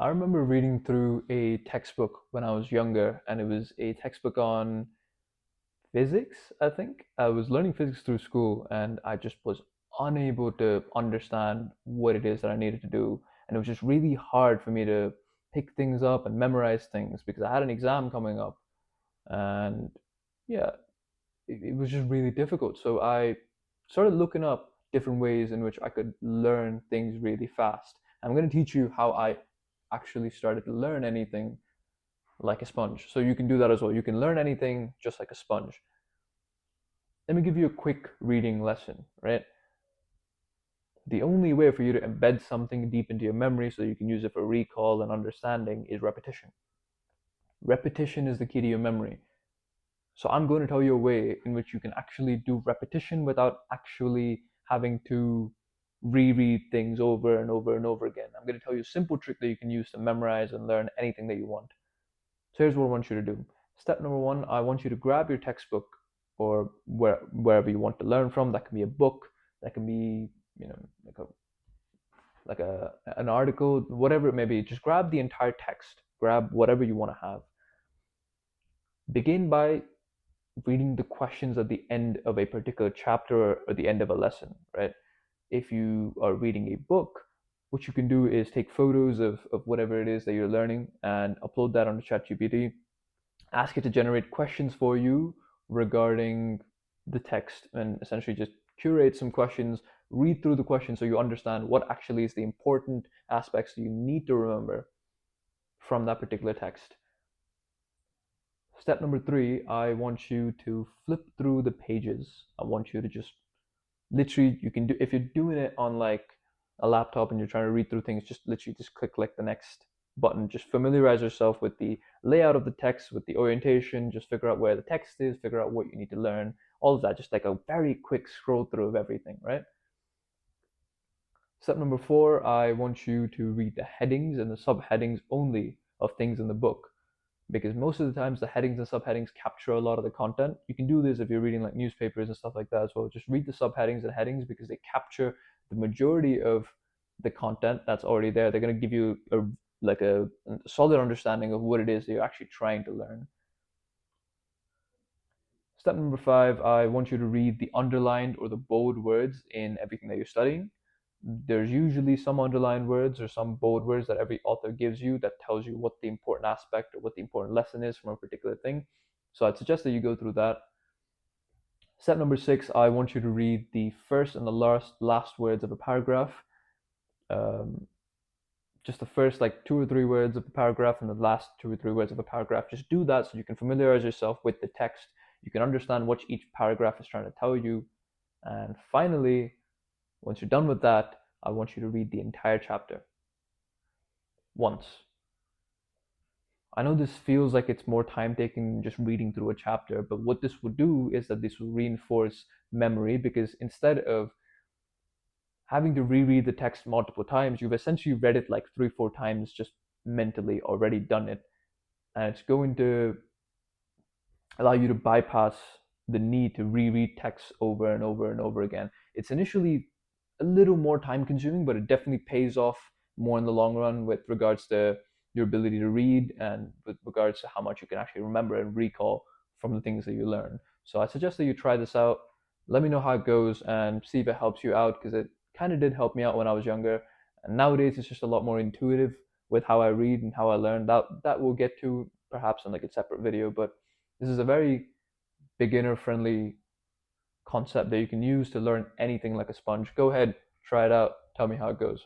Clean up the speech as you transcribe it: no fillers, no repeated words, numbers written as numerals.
I remember reading through a textbook when I was younger, and it was a textbook on physics, I think. I was learning physics through school, and I just was unable to understand what it is that I needed to do. And it was just really hard for me to pick things up and memorize things because I had an exam coming up. And yeah, it was just really difficult. So I started looking up different ways in which I could learn things really fast. I'm going to teach you how I actually started to learn anything like a sponge. So you can do that as well. You can learn anything just like a sponge. Let me give you a quick reading lesson, right? The only way for you to embed something deep into your memory so you can use it for recall and understanding is repetition. Repetition is the key to your memory. So I'm going to tell you a way in which you can actually do repetition without actually having to reread things over and over and over again. I'm going to tell you a simple trick that you can use to memorize and learn anything that you want. So here's what I want you to do. Step number one, I want you to grab your textbook or wherever you want to learn from. That can be a book, that can be, you know, like a an article, whatever it may be. Just grab the entire text. Grab whatever you want to have. Begin by reading the questions at the end of a particular chapter or the end of a lesson, right? If you are reading a book, what you can do is take photos of whatever it is that you're learning and upload that onto ChatGPT. Ask it to generate questions for you regarding the text and essentially just curate some questions, read through the questions so you understand what actually is the important aspects that you need to remember from that particular text. Step number three, I want you to flip through the pages. I want you to just literally, you can do, if you're doing it on like a laptop and you're trying to read through things, just literally just click like the next button. Just familiarize yourself with the layout of the text, with the orientation, just figure out where the text is, figure out what you need to learn, all of that, just like a very quick scroll through of everything, right? Step number four, I want you to read the headings and the subheadings only of things in the book because most of the times the headings and subheadings capture a lot of the content. You can do this if you're reading like newspapers and stuff like that as well. Just read the subheadings and headings because they capture the majority of the content that's already there. They're going to give you a solid understanding of what it is that you're actually trying to learn. Step number five, I want you to read the underlined or the bold words in everything that you're studying. There's usually some underlined words or some bold words that every author gives you that tells you what the important aspect or what the important lesson is from a particular thing. So I'd suggest that you go through that. Step number six, I want you to read the first and the last words of a paragraph. Um, just the first like two or three words of the paragraph and the last two or three words of a paragraph. Just do that so you can familiarize yourself with the text. You can understand what each paragraph is trying to tell you. And finally, once you're done with that, I want you to read the entire chapter once. I know this feels like it's more time taking than just reading through a chapter, but what this will do is that this will reinforce memory because instead of having to reread the text multiple times, you've essentially read it like 3, 4 times just mentally already done it. And it's going to allow you to bypass the need to reread text over and over and over again. It's initially a little more time consuming, but it definitely pays off more in the long run with regards to your ability to read and with regards to how much you can actually remember and recall from the things that you learn. So I suggest that you try this out. Let me know how it goes and see if it helps you out because it kind of did help me out when I was younger. And nowadays it's just a lot more intuitive with how I read and how I learn. That we'll get to perhaps in like a separate video, but this is a very beginner friendly concept that you can use to learn anything like a sponge. Go ahead, try it out, tell me how it goes.